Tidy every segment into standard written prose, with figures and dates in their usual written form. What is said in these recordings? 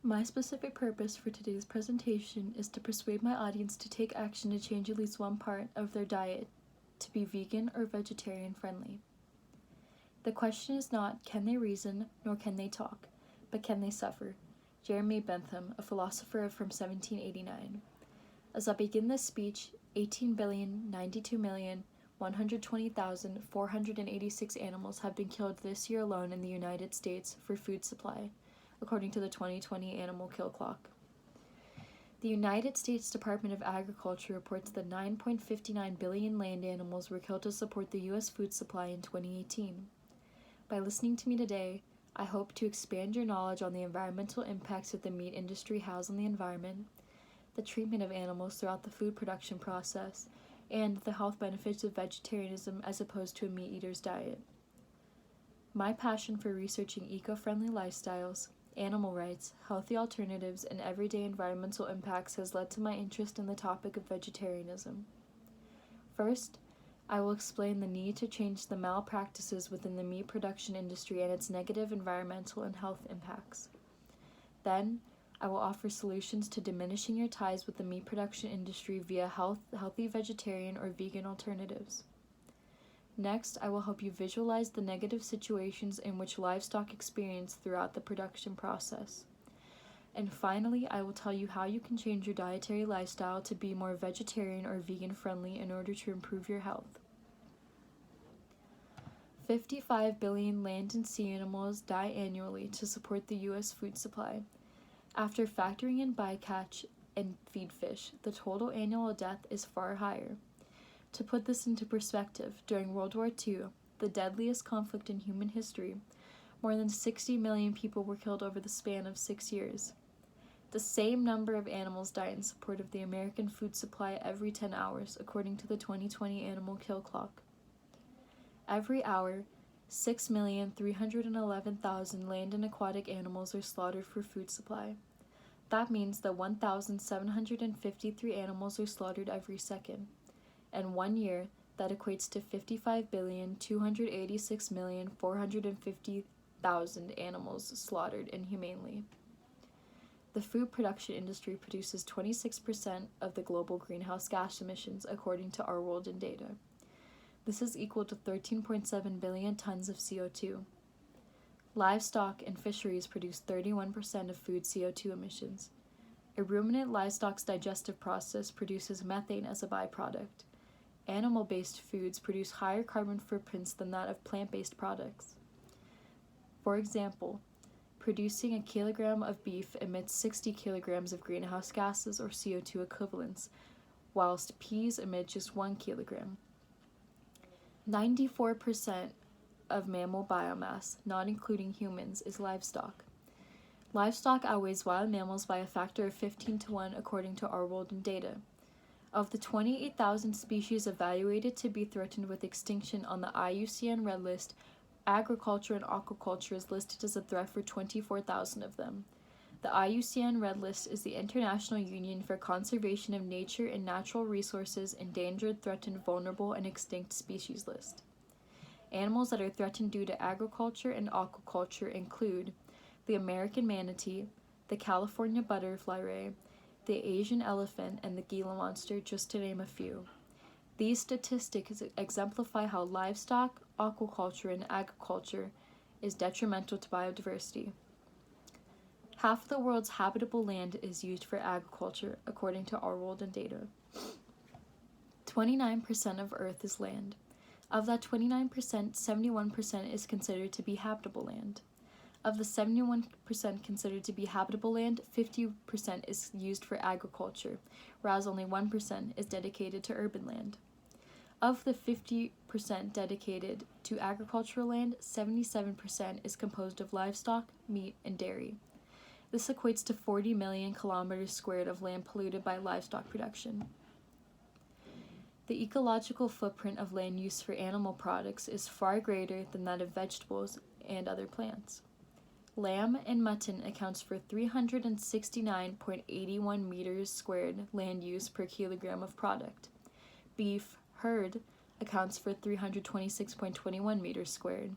My specific purpose for today's presentation is to persuade my audience to take action to change at least one part of their diet to be vegan or vegetarian friendly. The question is not can they reason nor can they talk, but can they suffer? Jeremy Bentham, a philosopher from 1789. As I begin this speech, 18,092,120,486 animals have been killed this year alone in the United States for food supply, according to the 2020 Animal Kill Clock. The United States Department of Agriculture reports that 9.59 billion land animals were killed to support the U.S. food supply in 2018. By listening to me today, I hope to expand your knowledge on the environmental impacts that the meat industry has on the environment, the treatment of animals throughout the food production process, and the health benefits of vegetarianism as opposed to a meat eater's diet. My passion for researching eco-friendly lifestyles, animal rights, healthy alternatives, and everyday environmental impacts has led to my interest in the topic of vegetarianism. First, I will explain the need to change the malpractices within the meat production industry and its negative environmental and health impacts. Then, I will offer solutions to diminishing your ties with the meat production industry via healthy vegetarian or vegan alternatives. Next, I will help you visualize the negative situations in which livestock experience throughout the production process. And finally, I will tell you how you can change your dietary lifestyle to be more vegetarian or vegan friendly in order to improve your health. 55 billion land and sea animals die annually to support the U.S. food supply. After factoring in bycatch and feed fish, the total annual death is far higher. To put this into perspective, during World War II, the deadliest conflict in human history, more than 60 million people were killed over the span of 6 years. The same number of animals die in support of the American food supply every 10 hours, according to the 2020 Animal Kill Clock. Every hour, 6,311,000 land and aquatic animals are slaughtered for food supply. That means that 1,753 animals are slaughtered every second. And 1 year, that equates to 55,286,450,000 animals slaughtered inhumanely. The food production industry produces 26% of the global greenhouse gas emissions, according to Our World in Data. This is equal to 13.7 billion tons of CO2. Livestock and fisheries produce 31% of food CO2 emissions. A ruminant livestock's digestive process produces methane as a byproduct. Animal-based foods produce higher carbon footprints than that of plant-based products. For example, producing a kilogram of beef emits 60 kilograms of greenhouse gases or CO2 equivalents, whilst peas emit just 1 kilogram. 94% of mammal biomass, not including humans, is livestock. Livestock outweighs wild mammals by a factor of 15 to 1 according to Our World in Data. Of the 28,000 species evaluated to be threatened with extinction on the IUCN Red List, agriculture and aquaculture is listed as a threat for 24,000 of them. The IUCN Red List is the International Union for Conservation of Nature and Natural Resources Endangered, Threatened, Vulnerable, and Extinct Species List. Animals that are threatened due to agriculture and aquaculture include the American manatee, the California butterfly ray, the Asian elephant, and the Gila monster, just to name a few. These statistics exemplify how livestock, aquaculture, and agriculture is detrimental to biodiversity. Half of the world's habitable land is used for agriculture, according to Our World in Data. 29% of Earth is land. Of that 29%, 71% is considered to be habitable land. Of the 71% considered to be habitable land, 50% is used for agriculture, whereas only 1% is dedicated to urban land. Of the 50% dedicated to agricultural land, 77% is composed of livestock, meat, and dairy. This equates to 40 million kilometers squared of land polluted by livestock production. The ecological footprint of land use for animal products is far greater than that of vegetables and other plants. Lamb and mutton accounts for 369.81 meters squared land use per kilogram of product. Beef, herd, accounts for 326.21 meters squared.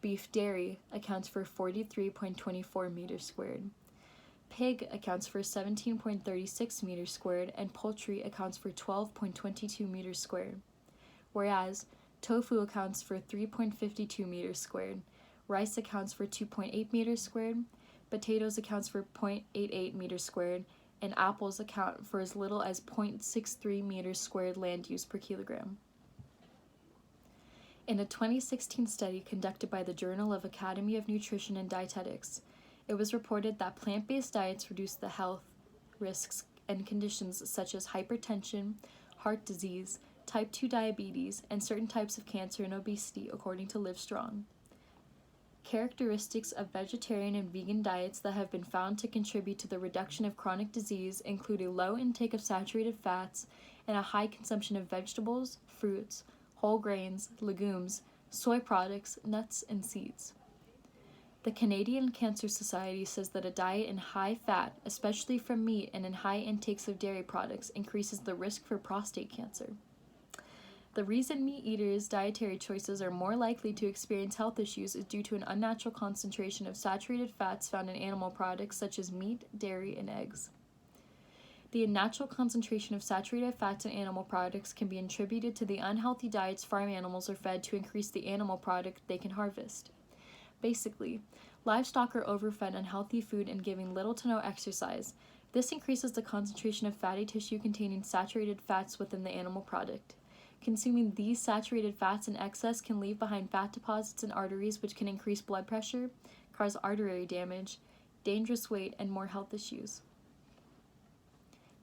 Beef dairy accounts for 43.24 meters squared. Pig accounts for 17.36 meters squared, and poultry accounts for 12.22 meters squared, whereas tofu accounts for 3.52 meters squared, rice accounts for 2.8 meters squared, potatoes accounts for 0.88 meters squared, and apples account for as little as 0.63 meters squared land use per kilogram. In a 2016 study conducted by the Journal of Academy of Nutrition and Dietetics, it was reported that plant-based diets reduce the health risks and conditions such as hypertension, heart disease, type 2 diabetes, and certain types of cancer and obesity, according to Livestrong. Characteristics of vegetarian and vegan diets that have been found to contribute to the reduction of chronic disease include a low intake of saturated fats and a high consumption of vegetables, fruits, whole grains, legumes, soy products, nuts, and seeds. The Canadian Cancer Society says that a diet in high fat, especially from meat and in high intakes of dairy products, increases the risk for prostate cancer. The reason meat eaters' dietary choices are more likely to experience health issues is due to an unnatural concentration of saturated fats found in animal products such as meat, dairy, and eggs. The unnatural concentration of saturated fats in animal products can be attributed to the unhealthy diets farm animals are fed to increase the animal product they can harvest. Basically, livestock are overfed unhealthy food and given little to no exercise. This increases the concentration of fatty tissue containing saturated fats within the animal product. Consuming these saturated fats in excess can leave behind fat deposits in arteries, which can increase blood pressure, cause artery damage, dangerous weight, and more health issues.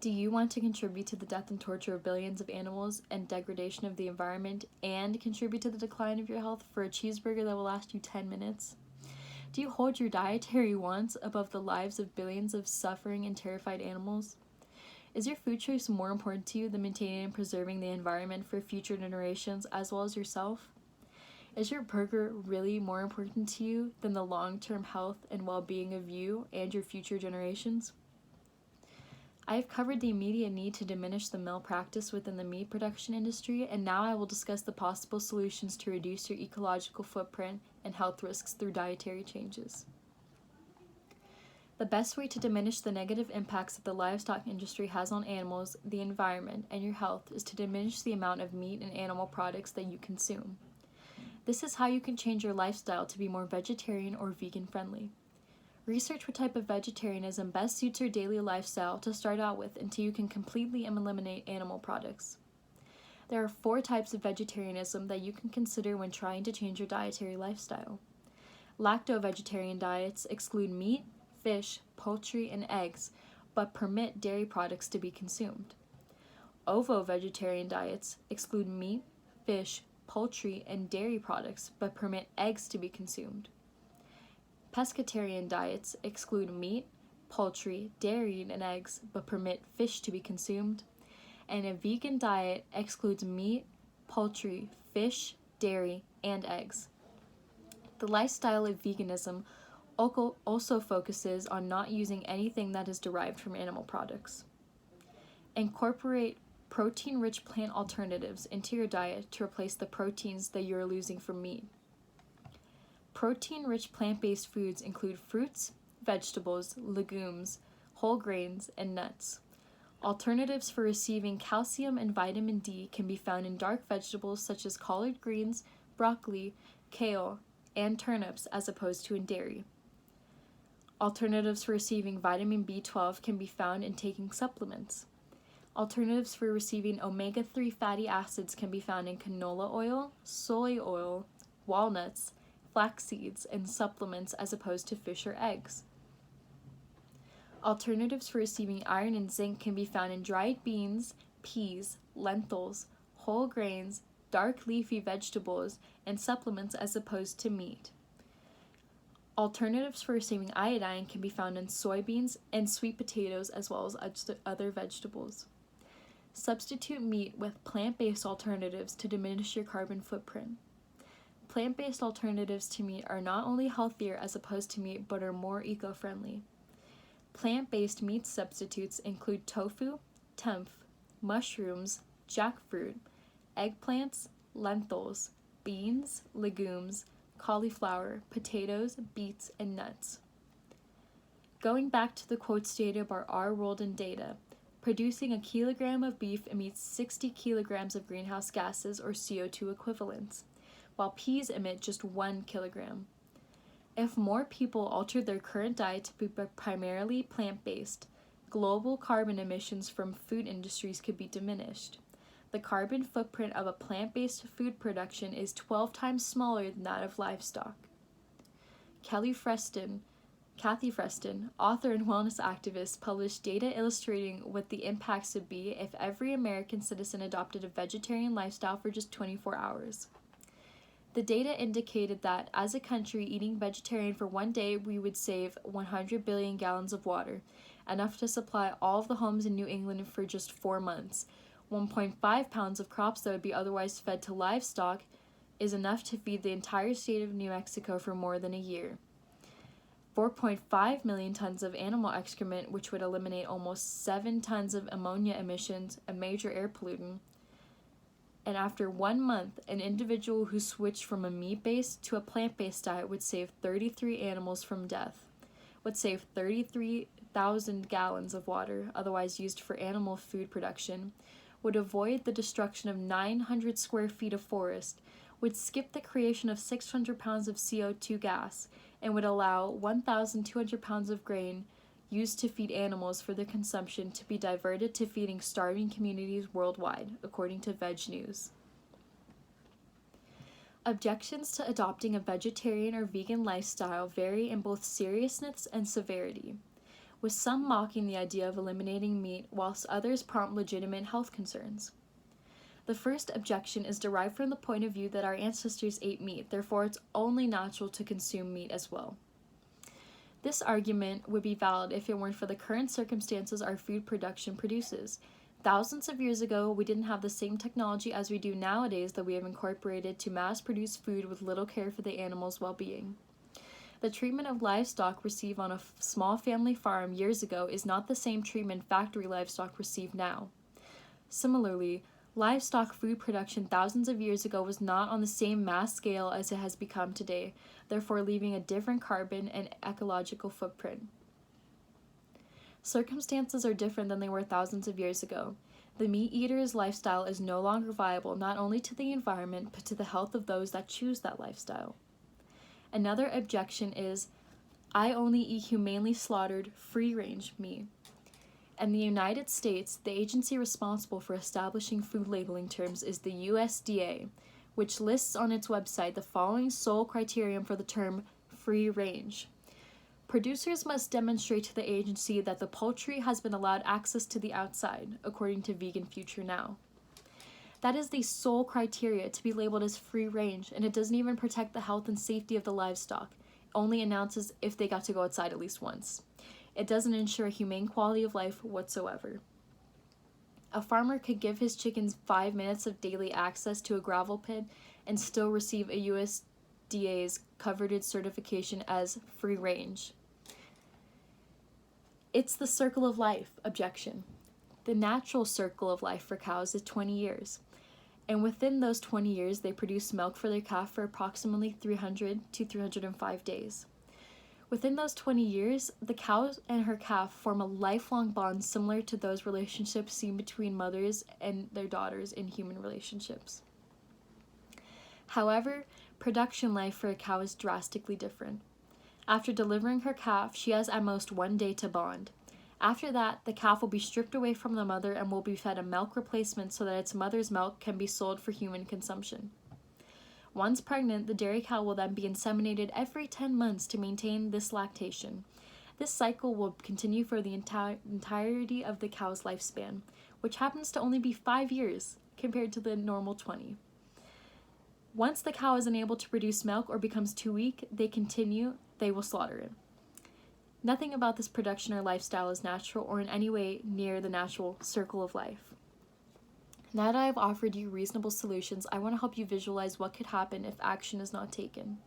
Do you want to contribute to the death and torture of billions of animals and degradation of the environment and contribute to the decline of your health for a cheeseburger that will last you 10 minutes? Do you hold your dietary wants above the lives of billions of suffering and terrified animals? Is your food choice more important to you than maintaining and preserving the environment for future generations as well as yourself? Is your burger really more important to you than the long-term health and well-being of you and your future generations? I have covered the immediate need to diminish the malpractice within the meat production industry, and now I will discuss the possible solutions to reduce your ecological footprint and health risks through dietary changes. The best way to diminish the negative impacts that the livestock industry has on animals, the environment, and your health is to diminish the amount of meat and animal products that you consume. This is how you can change your lifestyle to be more vegetarian or vegan friendly. Research what type of vegetarianism best suits your daily lifestyle to start out with until you can completely eliminate animal products. There are 4 types of vegetarianism that you can consider when trying to change your dietary lifestyle. Lacto-vegetarian diets exclude meat, fish, poultry, and eggs, but permit dairy products to be consumed. Ovo-vegetarian diets exclude meat, fish, poultry, and dairy products, but permit eggs to be consumed. Pescatarian diets exclude meat, poultry, dairy, and eggs, but permit fish to be consumed. And a vegan diet excludes meat, poultry, fish, dairy, and eggs. The lifestyle of veganism also focuses on not using anything that is derived from animal products. Incorporate protein-rich plant alternatives into your diet to replace the proteins that you are losing from meat. Protein-rich plant-based foods include fruits, vegetables, legumes, whole grains, and nuts. Alternatives for receiving calcium and vitamin D can be found in dark vegetables such as collard greens, broccoli, kale, and turnips as opposed to in dairy. Alternatives for receiving vitamin B12 can be found in taking supplements. Alternatives for receiving omega-3 fatty acids can be found in canola oil, soy oil, walnuts, flax seeds, and supplements as opposed to fish or eggs. Alternatives for receiving iron and zinc can be found in dried beans, peas, lentils, whole grains, dark leafy vegetables, and supplements as opposed to meat. Alternatives for receiving iodine can be found in soybeans and sweet potatoes as well as other vegetables. Substitute meat with plant-based alternatives to diminish your carbon footprint. Plant-based alternatives to meat are not only healthier as opposed to meat, but are more eco-friendly. Plant-based meat substitutes include tofu, tempeh, mushrooms, jackfruit, eggplants, lentils, beans, legumes, cauliflower, potatoes, beets, and nuts. Going back to the quote stated by R. Roldan data, producing a kilogram of beef emits 60 kilograms of greenhouse gases or CO2 equivalents, while peas emit just 1 kilogram. If more people altered their current diet to be primarily plant-based, global carbon emissions from food industries could be diminished. The carbon footprint of a plant-based food production is 12 times smaller than that of livestock. Kathy Freston, author and wellness activist, published data illustrating what the impacts would be if every American citizen adopted a vegetarian lifestyle for just 24 hours. The data indicated that, as a country, eating vegetarian for one day, we would save 100 billion gallons of water, enough to supply all of the homes in New England for just 4 months. 1.5 pounds of crops that would be otherwise fed to livestock is enough to feed the entire state of New Mexico for more than a year. 4.5 million tons of animal excrement, which would eliminate almost 7 tons of ammonia emissions, a major air pollutant. And after 1 month, an individual who switched from a meat-based to a plant-based diet would save 33 animals from death, would save 33,000 gallons of water, otherwise used for animal food production, would avoid the destruction of 900 square feet of forest, would skip the creation of 600 pounds of CO2 gas, and would allow 1,200 pounds of grain used to feed animals for their consumption to be diverted to feeding starving communities worldwide, according to Veg News. Objections to adopting a vegetarian or vegan lifestyle vary in both seriousness and severity, with some mocking the idea of eliminating meat, whilst others prompt legitimate health concerns. The first objection is derived from the point of view that our ancestors ate meat, therefore it's only natural to consume meat as well. This argument would be valid if it weren't for the current circumstances our food production produces. Thousands of years ago, we didn't have the same technology as we do nowadays that we have incorporated to mass-produce food with little care for the animal's well-being. The treatment of livestock received on a small family farm years ago is not the same treatment factory livestock receive now. Similarly, livestock food production thousands of years ago was not on the same mass scale as it has become today, therefore leaving a different carbon and ecological footprint. Circumstances are different than they were thousands of years ago. The meat eater's lifestyle is no longer viable not only to the environment but to the health of those that choose that lifestyle. Another objection is, I only eat humanely slaughtered, free-range meat. In the United States, the agency responsible for establishing food labeling terms is the USDA, which lists on its website the following sole criterion for the term free range. Producers must demonstrate to the agency that the poultry has been allowed access to the outside, according to Vegan Future Now. That is the sole criteria to be labeled as free range, and it doesn't even protect the health and safety of the livestock. It only announces if they got to go outside at least once. It doesn't ensure a humane quality of life whatsoever. A farmer could give his chickens 5 minutes of daily access to a gravel pit and still receive a USDA's coveted certification as free range. It's the circle of life objection. The natural circle of life for cows is 20 years. And within those 20 years, they produce milk for their calf for approximately 300 to 305 days. Within those 20 years, the cow and her calf form a lifelong bond similar to those relationships seen between mothers and their daughters in human relationships. However, production life for a cow is drastically different. After delivering her calf, she has at most 1 day to bond. After that, the calf will be stripped away from the mother and will be fed a milk replacement so that its mother's milk can be sold for human consumption. Once pregnant, the dairy cow will then be inseminated every 10 months to maintain this lactation. This cycle will continue for the entirety of the cow's lifespan, which happens to only be 5 years compared to the normal 20. Once the cow is unable to produce milk or becomes too weak, they will slaughter it. Nothing about this production or lifestyle is natural or in any way near the natural circle of life. Now that I have offered you reasonable solutions, I want to help you visualize what could happen if action is not taken.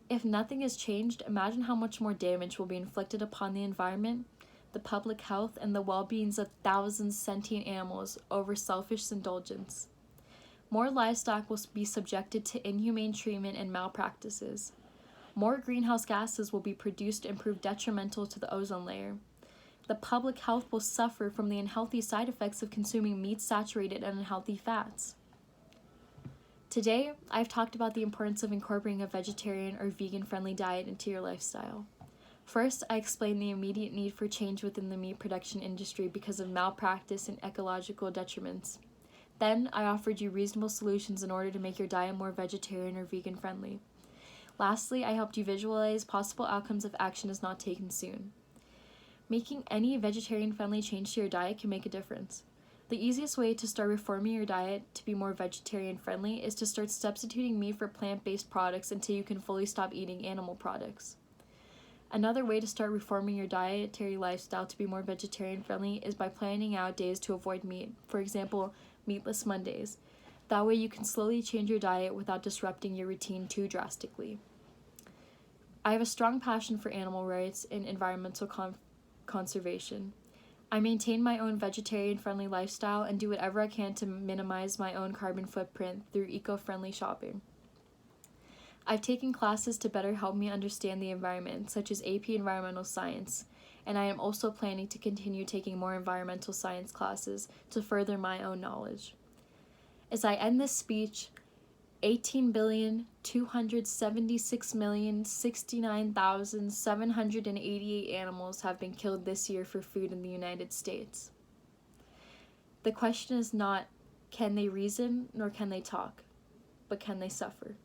If nothing is changed, imagine how much more damage will be inflicted upon the environment, the public health, and the well-beings of thousands of sentient animals over selfish indulgence. More livestock will be subjected to inhumane treatment and malpractices. More greenhouse gases will be produced and prove detrimental to the ozone layer. The public health will suffer from the unhealthy side effects of consuming meat saturated in unhealthy fats. Today, I've talked about the importance of incorporating a vegetarian or vegan-friendly diet into your lifestyle. First, I explained the immediate need for change within the meat production industry because of malpractice and ecological detriments. Then, I offered you reasonable solutions in order to make your diet more vegetarian or vegan-friendly. Lastly, I helped you visualize possible outcomes if action is not taken soon. Making any vegetarian-friendly change to your diet can make a difference. The easiest way to start reforming your diet to be more vegetarian-friendly is to start substituting meat for plant-based products until you can fully stop eating animal products. Another way to start reforming your dietary lifestyle to be more vegetarian-friendly is by planning out days to avoid meat, for example, meatless Mondays. That way you can slowly change your diet without disrupting your routine too drastically. I have a strong passion for animal rights and environmental conservation. I maintain my own vegetarian-friendly lifestyle and do whatever I can to minimize my own carbon footprint through eco-friendly shopping. I've taken classes to better help me understand the environment, such as AP Environmental Science, and I am also planning to continue taking more environmental science classes to further my own knowledge. As I end this speech, 18,276,069,788 animals have been killed this year for food in the United States. The question is not, can they reason nor can they talk, but can they suffer?